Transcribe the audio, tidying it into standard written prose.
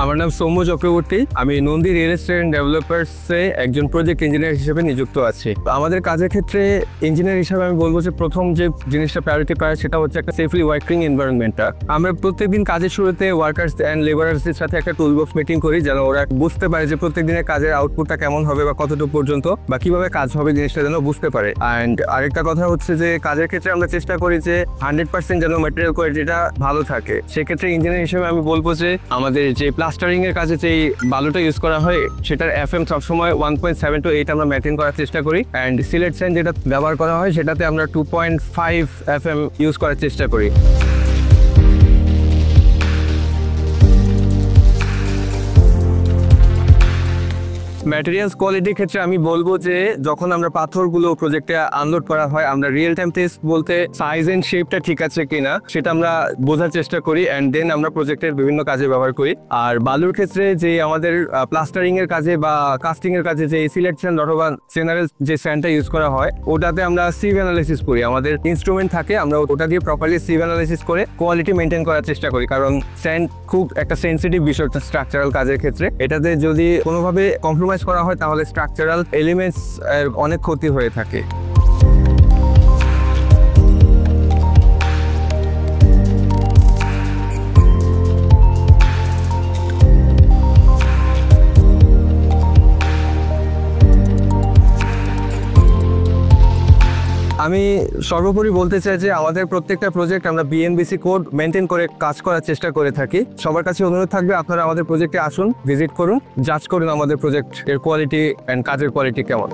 আমার নাম সৌম্য চক্রবর্তী। আমি নন্দী রিয়েল এস্টেট এন্ড ডেভেলপার্সে একজন প্রজেক্ট ইঞ্জিনিয়ার হিসেবে নিযুক্ত আছি। আমাদের কাজের ক্ষেত্রে ইঞ্জিনিয়ার হিসেবে আমি বলবো যে প্রথম যে জিনিসটা প্রায়োরিটি পায় সেটা হচ্ছে একটা সেফলি ওয়ার্কিং এনভায়রনমেন্টটা। আমরা প্রত্যেকদিন কাজের শুরুতে ওয়ার্কার্স অ্যান্ড লেবারার্সের সাথে একটা টুলবক্স মিটিং করি, যেন ওরা বুঝতে পারে যে প্রত্যেক দিনের কাজের আউটপুটটা কেমন হবে বা কতটুকু পর্যন্ত বা কিভাবে কাজ হবে জিনিসটা যেন বুঝতে পারে। অ্যান্ড আরেকটা কথা হচ্ছে যে কাজের ক্ষেত্রে আমরা চেষ্টা করি যে 100% যেন ম্যাটেরিয়াল কোয়ালিটিটা ভালো থাকে। সেক্ষেত্রে ইঞ্জিনিয়ার হিসেবে আমি বলবো যে আমাদের যে প্লাস্টারিং এর কাজে যে বালুটা ইউজ করা হয় সেটার FM সবসময় 1.7 to 8 আমরা মেনটেন করার চেষ্টা করি। অ্যান্ড সিলেট স্যান্ড যেটা ব্যবহার করা হয় সেটাতে আমরা 2.5 FM ইউজ করার চেষ্টা করি। ম্যাটেরিয়ালস কোয়ালিটির ক্ষেত্রে আমি বলবো যে যখন আমরা পাথরগুলো প্রজেক্টে আনলোড করা হয়, আমরা রিয়েল টাইম টেস্ট বলতে সাইজ এন্ড শেপটা ঠিক আছে কিনা সেটা আমরা বোঝার চেষ্টা করি, অ্যান্ড দেন আমরা প্রজেক্টের বিভিন্ন কাজে ব্যবহার করি। আর বালুর ক্ষেত্রে যে আমাদের প্লাস্টারিং এর কাজে বা কাস্টিং এর কাজে যে সিলেট স্যান্ড অথবা জেনারেল যে স্যান্ডটা ইউজ করা হয় ওটাতে আমরা সিভ অ্যানালাইসিস করি। আমাদের ইনস্ট্রুমেন্ট থাকে, আমরা ওটা দিয়ে প্রপারলি সিভ অ্যানালাইসিস করে কোয়ালিটি মেনটেন করার চেষ্টা করি, কারণ স্যান্ড খুব একটা সেন্সিটিভ বিষয় স্ট্রাকচারাল কাজের ক্ষেত্রে। এটাতে যদি কোনোভাবে কম্প্রোমাইজ করা হয় তাহলে স্ট্রাকচারাল এলিমেন্টস এর অনেক ক্ষতি হয়ে থাকে। আমি সর্বোপরি বলতে চাই যে আমাদের প্রত্যেকটা প্রজেক্ট আমরা BNBC কোড মেনটেন করে কাজ করার চেষ্টা করে থাকি। সবার কাছে অনুরোধ থাকবে আপনারা আমাদের প্রজেক্টে আসুন, ভিজিট করুন, জাজ করুন আমাদের প্রজেক্ট এর কোয়ালিটি এন্ড কাজের কোয়ালিটি কেমন।